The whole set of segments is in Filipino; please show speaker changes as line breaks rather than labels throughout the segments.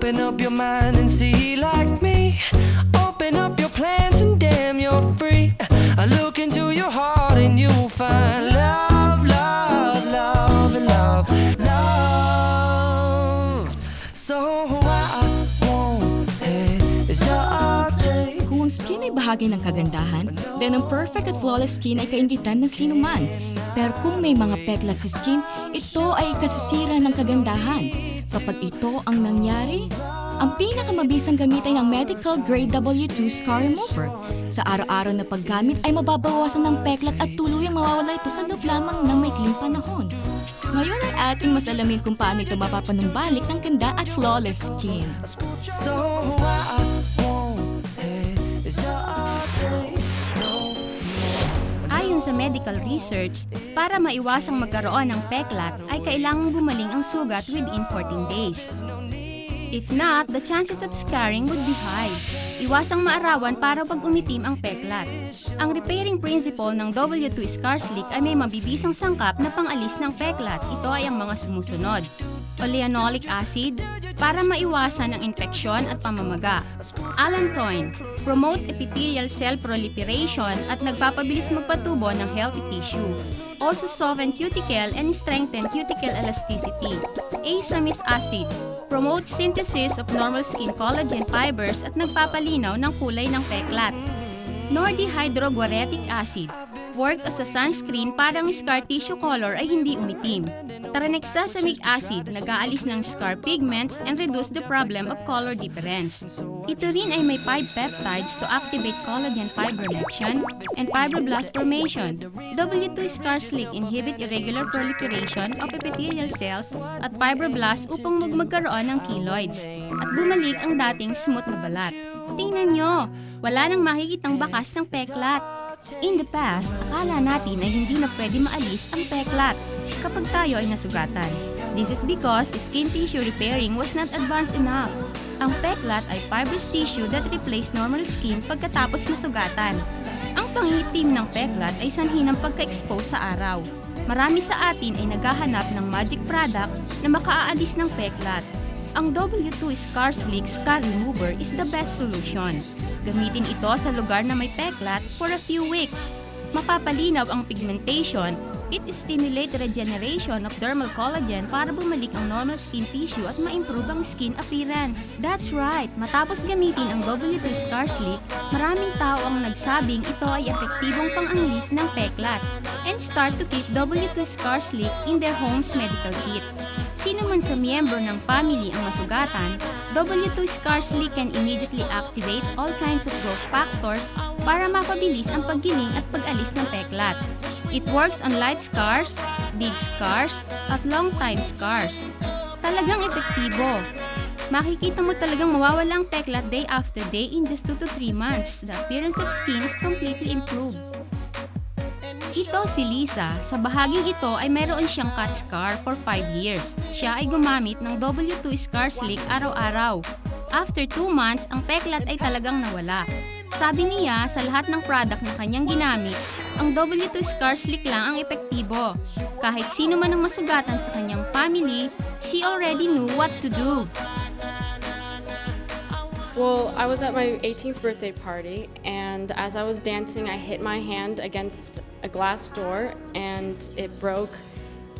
Open up your mind and see like me. Open up your plans and damn, you're free. I look into your heart and you'll find love, love, love, and love, love. So I won't hesitate.
Kung ang skin ay bahagi ng kagandahan, then ang perfect at flawless skin ay kaingitan ng sino man. Pero kung may mga peklat sa skin, ito ay kasisira ng kagandahan. Kapag ito ang nangyari, ang pinakamabisang gamitin ng medical grade W2 scar remover. Sa araw-araw na paggamit ay mababawasan ng peklat at tuluyang mawawala ito sa loob lamang ng maikling panahon. Ngayon ay ating masalamin kung paano ito mapapanumbalik ng ganda at flawless skin.
So I won't hesitate.
Ayon sa medical research, para maiwasang magkaroon ng peklat ay kailangang gumaling ang sugat within 14 days. If not, the chances of scarring would be high. Iwasang maarawan para wag umitim ang peklat. Ang repairing principle ng W2 Scar Slick ay may mabibisang sangkap na pangalis ng peklat. Ito ay ang mga sumusunod. Oleanolic acid, para maiwasan ang infeksyon at pamamaga. Allantoin, promote epithelial cell proliferation at nagpapabilis magpatubo ng healthy tissue. Also soften cuticle and strengthen cuticle elasticity. Asamic acid, promote synthesis of normal skin collagen fibers at nagpapalinaw ng kulay ng peklat. Nordihydroguaretic acid, work as a sunscreen para ang scar tissue color ay hindi umitim. Tranexamic acid, nag-aalis ng scar pigments and reduce the problem of color difference. Ito rin ay may 5 peptides to activate collagen fibrillation and fibroblast formation. W2 Scar Slick inhibit irregular proliferation of epithelial cells at fibroblasts upang magkaroon ng keloids at bumalik ang dating smooth na balat. Tingnan nyo, wala nang makikitang bakas ng peklat. In the past, akala natin ay hindi na pwede maalis ang peklat kapag tayo ay nasugatan. This is because skin tissue repairing was not advanced enough. Ang peklat ay fibrous tissue that replace normal skin pagkatapos masugatan. Ang pangitim ng peklat ay sanhi ng pagka-expose sa araw. Marami sa atin ay naghahanap ng magic product na makaaalis ng peklat. Ang W2 Scar Slick Scar Remover is the best solution. Gamitin ito sa lugar na may peklat for a few weeks. Mapapalinaw ang pigmentation. It stimulates regeneration of dermal collagen para bumalik ang normal skin tissue at ma-improve ang skin appearance. That's right! Matapos gamitin ang W2 Scar Slick, maraming tao ang nagsabing ito ay epektibong pang-anglis ng peklat and start to keep W2 Scar Slick in their home's medical kit. Sino man sa miyembro ng family ang masugatan, W2 Scar Slick can immediately activate all kinds of growth factors para mapabilis ang paggiling at pag-alis ng peklat. It works on light scars, big scars, at long-time scars. Talagang epektibo. Makikita mo talagang mawawala ang peklat day after day in just 2 to 3 months. The appearance of skin is completely improved. Ito si Lisa. Sa bahaging ito ay meron siyang cut scar for 5 years. Siya ay gumamit ng W2 Scar Slick araw-araw. After 2 months, ang peklat ay talagang nawala. Sabi niya, sa lahat ng product na kanyang ginamit, ang W2 Scar Slick lang ang epektibo. Kahit sino man ang masugatan sa kanyang family, she already knew what to do.
Well, I was at my 18th birthday party, and as I was dancing, I hit my hand against a glass door, and it broke,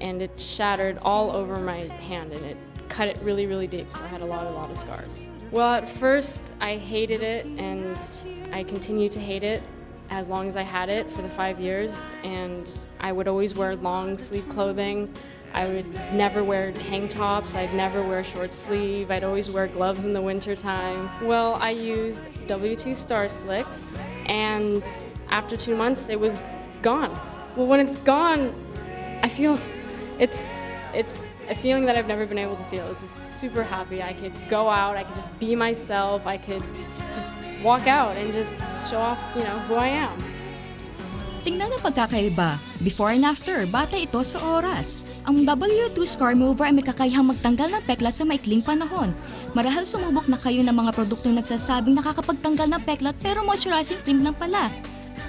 and it shattered all over my hand, and it cut it really, really deep, so I had a lot of scars. Well, at first, I hated it, and I continued to hate it as long as I had it for the 5 years, and I would always wear long sleeve clothing. I would never wear tank tops, I'd never wear short sleeve, I'd always wear gloves in the winter time. Well, I used W2 Scar Slicks, and after 2 months it was gone. Well, when it's gone, I feel it's a feeling that I've never been able to feel. It's just super happy. I could go out, I could just be myself, I could just walk out and just show off, who I am.
Tingnan ang pagkakaiba. Before and after, bata ito sa oras. Ang W2 Scar Remover ay may kakayahang magtanggal ng peklat sa maikling panahon. Marahil sumubok na kayo ng mga produktong nagsasabing nakakapagtanggal ng peklat pero moisturizing cream lang pala.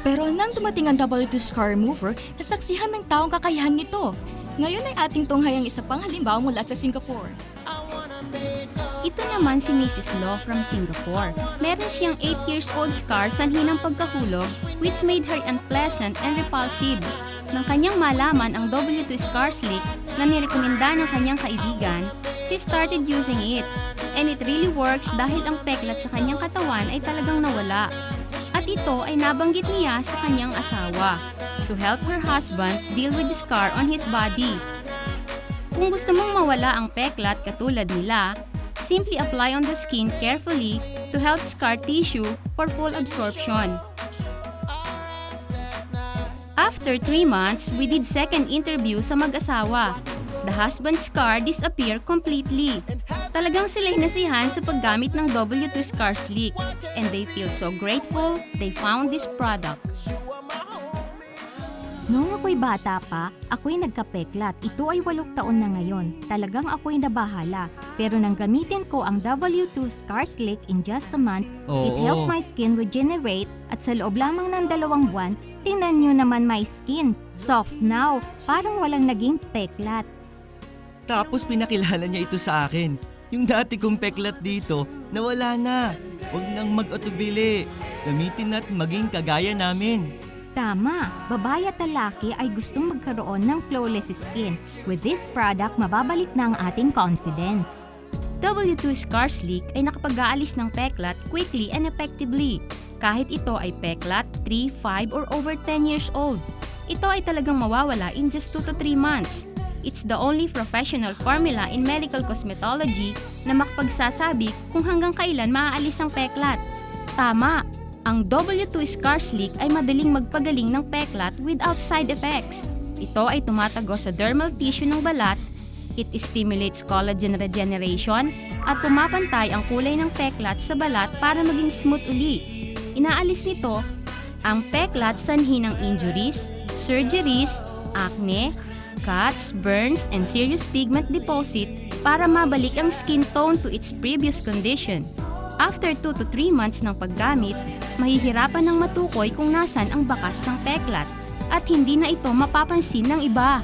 Pero nang dumating ang W2 Scar Remover, nasaksihan ng taong kakayahan nito. Ngayon ay ating tunghayang isa pang halimbawa mula sa Singapore.
Ito naman si Mrs. Law from Singapore. Meron siyang 8 years old scar sanhi ng pagkahulog which made her unpleasant and repulsive. Nang kanyang malaman ang W2 scar slick na nirekomenda ng kanyang kaibigan, she started using it. And it really works dahil ang peklat sa kanyang katawan ay talagang nawala. At ito ay nabanggit niya sa kanyang asawa to help her husband deal with the scar on his body. Kung gusto mong mawala ang peklat katulad nila, simply apply on the skin carefully to help scar tissue for full absorption. After 3 months, we did second interview sa mag-asawa. The husband's scar disappeared completely. Talagang sila'y nasihan sa paggamit ng W2 Scar Slick and they feel so grateful they found this product.
Noong ako'y bata pa, ako'y nagkapeklat. Ito ay 8 taon na ngayon. Talagang ako'y nabahala. Pero nang gamitin ko ang W2 Scar Slick in just a month, it helped my skin regenerate at sa loob lamang ng 2 buwan, tingnan nyo naman my skin. Soft now, parang walang naging peklat.
Tapos pinakilala niya ito sa akin. Yung dati kong peklat dito, nawala na. Huwag nang mag-atubili. Gamitin at maging kagaya namin.
Tama, babae at lalaki ay gustong magkaroon ng flawless skin. With this product, mababalik na ang ating confidence.
W2 Scar Slick ay nakapag-aalis ng peklat quickly and effectively. Kahit ito ay peklat, 3, 5, or over 10 years old. Ito ay talagang mawawala in just 2 to 3 months. It's the only professional formula in medical cosmetology na makapagsasabi kung hanggang kailan maaalis ang peklat. Tama! Ang W2 Scar Slick ay madaling magpagaling ng peklat without side effects. Ito ay tumatago sa dermal tissue ng balat, it stimulates collagen regeneration, at pumapantay ang kulay ng peklat sa balat para maging smooth uli. Inaalis nito ang peklat sanhi ng injuries, surgeries, acne, cuts, burns, and serious pigment deposit para mabalik ang skin tone to its previous condition. After 2 to 3 months ng paggamit, mahihirapan ng matukoy kung nasan ang bakas ng peklat at hindi na ito mapapansin ng iba.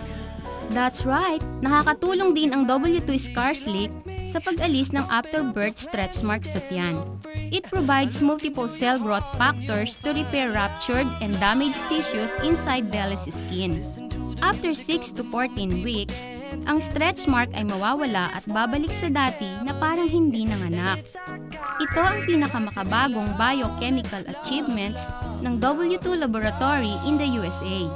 That's right, nakakatulong din ang W2 Scar Slick sa pag-alis ng after-birth stretch marks sa tiyan. It provides multiple cell growth factors to repair ruptured and damaged tissues inside Belly's skin. After 6 to 14 weeks, ang stretch mark ay mawawala at babalik sa dati na parang hindi nanganak. Ito ang pinakamakabagong biochemical achievements ng W2 Laboratory in the USA.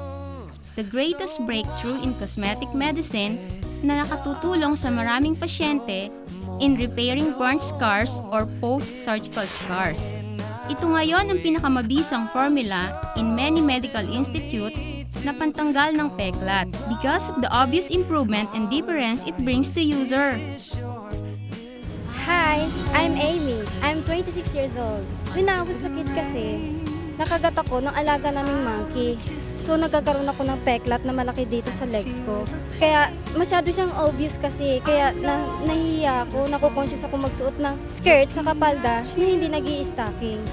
The greatest breakthrough in cosmetic medicine na nakatutulong sa maraming pasyente in repairing burnt scars or post-surgical scars. Ito ngayon ang pinakamabisang formula in many medical institute na pantanggal ng peklat because of the obvious improvement and difference it brings to user.
Hi, I'm Amy. I'm 26 years old. May nakakasakit kasi. Nakagat ako ng alaga naming monkey. So nagkakaroon ako ng peklat na malaki dito sa legs ko. Kaya masyado siyang obvious kasi. Kaya nahihiya ako, nakukonsyos ako magsuot ng skirt sa kapalda na hindi nag-i-stockings.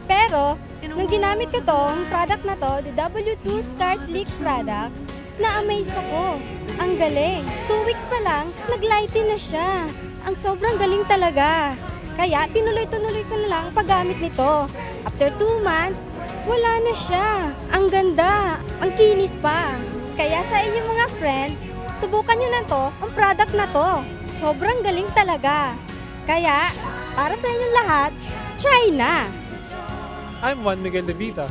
Pero, nung ginamit ko tong product na to, the W2 Scar Slick product, na-amaze ako. Ang galing. 2 weeks pa lang, nag-lighten na siya. Ang sobrang galing talaga. Kaya, tinuloy-tuloy ko na lang paggamit nito. After 2 months, wala na siya. Ang ganda. Ang kinis pa. Kaya sa inyong mga friend, subukan nyo na to, ang product na to. Sobrang galing talaga. Kaya, para sa inyong lahat, try na!
I'm Juan Miguel De Vita,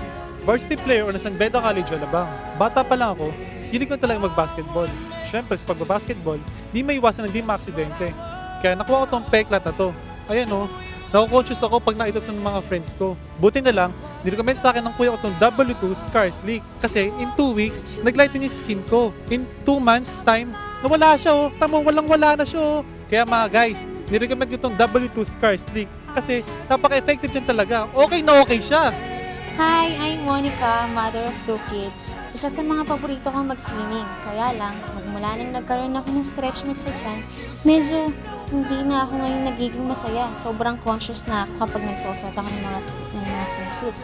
varsity player ng San Beda College, Alabang. Bata pa lang ako, hilig ko talagang mag-basketball. Siyempre, sa pag-basketball, di may iwasan ng di maaksidente. Kaya nakuha ko tong peklat na to. Ayan o, nakukonsyos ako pag nakita ito ng mga friends ko. Buti na lang, nirecommend sa akin ng kuya ko tong W2 Scar Slick. Kasi in 2 weeks, naglighten yung skin ko. In 2 months time, nawala siya o. Tamo, walang-wala na siya o. Kaya mga guys, nirecommend ko tong W2 Scar Slick. Kasi napaka-effective yan talaga. Okay na okay siya.
Hi, I'm Monica, mother of 2 kids. Isa sa mga paborito kong mag-swimming. Kaya lang, magmula nang nagkaroon ako ng stretch marks sa tiyan, medyo hindi na ako ngayon nagiging masaya. Sobrang conscious na ako kapag nagsusuot ako ng mga swimsuits.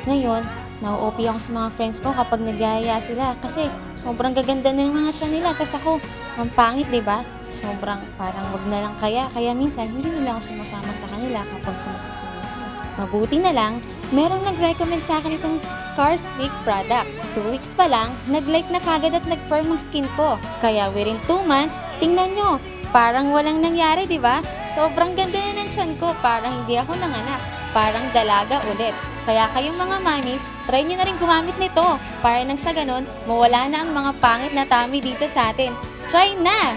Ngayon, na-OP ako sa mga friends ko kapag nagyaya sila kasi sobrang gaganda ng mga tiyan nila. Tapos ako, ang pangit, di ba? Sobrang parang wag na lang kaya. Kaya minsan, hindi nila ako sumasama sa kanila kapag magsusuot sila. Mabuti na lang, merong nag-recommend sa akin itong Scar Sleek product. 2 weeks pa lang, nag-like na kagad at nag-firm ang skin ko. Kaya within 2 months, tingnan nyo, parang walang nangyari, di ba? Sobrang ganda na ng tiyan ko, parang hindi ako nanganak. Parang dalaga ulit. Kaya kayong mga mommies, try nyo na rin gumamit nito para nang sa ganon, mawala na ang mga pangit na tummy dito sa atin. Try na!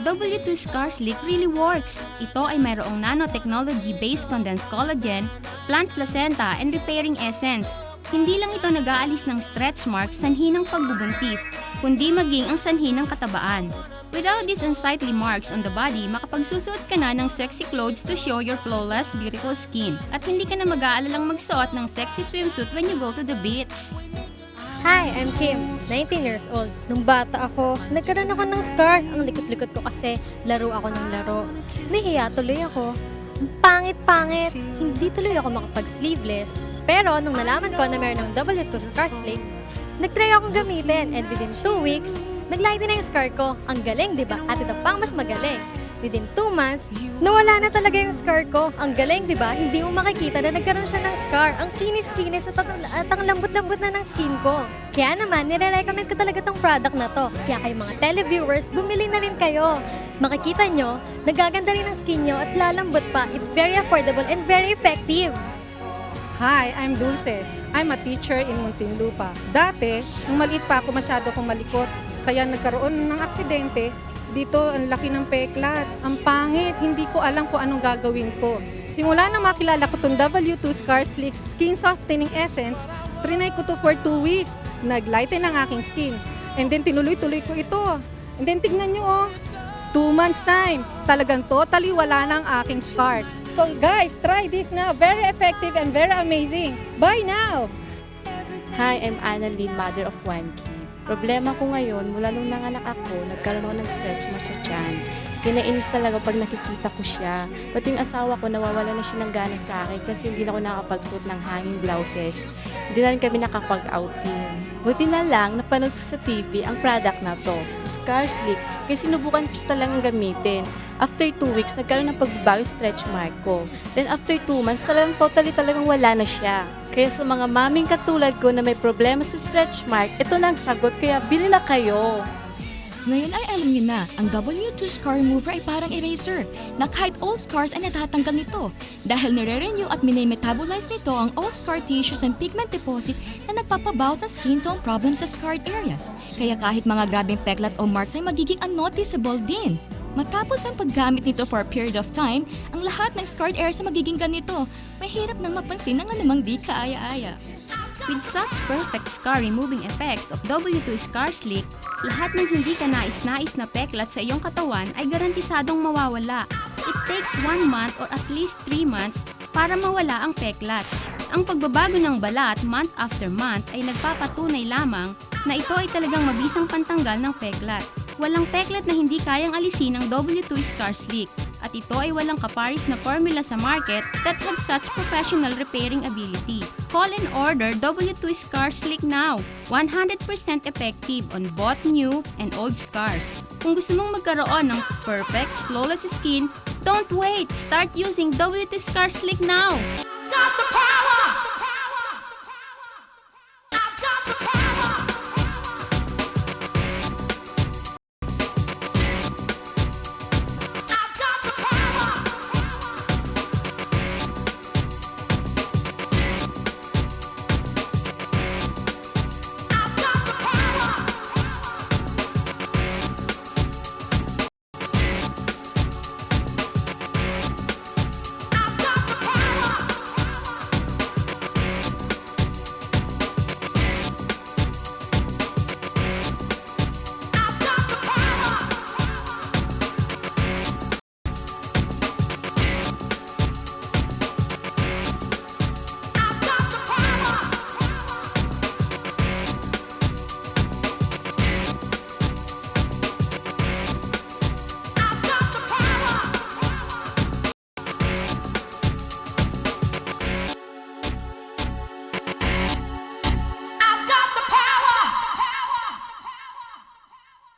W2 Scar Sleek really works. Ito ay mayroong nanotechnology-based condensed collagen, plant placenta, and repairing essence. Hindi lang ito nag-aalis ng stretch marks sanhi ng pagbubuntis, kundi maging ang sanhi ng katabaan. Without these unsightly marks on the body, makapagsusuot ka na ng sexy clothes to show your flawless, beautiful skin. At hindi ka na mag-aalalang magsuot ng sexy swimsuit when you go to the beach.
Hi, I'm Kim, 19 years old. Nung bata ako, nagkaroon ako ng scar. Ang likot-likot ko kasi laro ako ng laro. Nahiya tuloy ako. Ang pangit-pangit. Hindi tuloy ako makapag-sleeveless. Pero nung nalaman ko na meron ng W2 Scar Sleek, nag-try akong gamitin and within 2 weeks, naglighten na yung scar ko. Ang galing, di ba? At ito pang mas magaling. Within 2 months, nawala na talaga yung scar ko. Ang galing, di ba? Hindi mo makikita na nagkaroon siya ng scar. Ang kinis-kinis at ang lambot-lambot na ng skin ko. Kaya naman, nire-recommend ko talaga tong product na to. Kaya kayo mga televiewers, bumili na rin kayo. Makikita nyo, nagaganda rin ang skin nyo at lalambot pa. It's very affordable and very effective.
Hi, I'm Dulce. I'm a teacher in Muntinlupa. Dati, nung maliit pa ako, masyado akong malikot. Kaya nagkaroon ng aksidente. Dito, ang laki ng peklat. Ang pangit, hindi ko alam kung anong gagawin ko. Simula na makilala ko itong W2 Scar Sleek Skin Softening Essence, trinay ko to for 2 weeks. Naglighten ang aking skin. And then, tinuloy-tuloy ko ito. And then, tignan nyo, 2 months time. Talagang totally wala na ang aking scars. So guys, try this now. Very effective and very amazing. Buy now!
Hi, I'm Annalyn, mother of 1 kid. Problema ko ngayon, mula nung nanganak ako, nagkaroon ako ng stretch marks sa tiyan. Kinainis talaga pag nakikita ko siya. Pati yung asawa ko, nawawala na siya ng gana sa akin kasi hindi na ako nakapagsuot ng hanging blouses. Hindi na rin kami nakapag-outing. Buti na lang, napanood ko sa TV ang product na to, Scar Sleek, kasi sinubukan ko siya talagang gamitin. After 2 weeks, nagkaroon ng pagbabago stretch mark ko. Then after 2 months, talagang wala na siya. Kaya sa mga maming katulad ko na may problema sa stretch mark, ito na ang sagot, kaya bili na kayo.
Ngayon ay alam niyo na, ang W2 Scar Remover ay parang eraser na kahit all scars ay natatanggal nito dahil nire-renew at minimetabolize nito ang all scar tissues and pigment deposit na nagpapabawas ng skin tone problems sa scarred areas. Kaya kahit mga grabing peklat o marks ay magiging unnoticeable din. Matapos ang paggamit nito for a period of time, ang lahat ng scarred areas ay magiging ganito. Mahirap nang mapansin ng anumang di kaaya-aya.
With such perfect scar-removing effects of W2 Scar Sleek, lahat ng hindi ka nais-nais na peklat sa iyong katawan ay garantisadong mawawala. It takes 1 month or at least 3 months para mawala ang peklat. Ang pagbabago ng balat month after month ay nagpapatunay lamang na ito ay talagang mabisang pantanggal ng peklat. Walang peklat na hindi kayang alisin ng W2 Scar Sleek. At ito ay walang kaparis na formula sa market that have such professional repairing ability. Call and order W2 Scar Sleek now. 100% effective on both new and old scars. Kung gusto mong magkaroon ng perfect, flawless skin, don't wait! Start using W2 Scar Sleek now!
Got the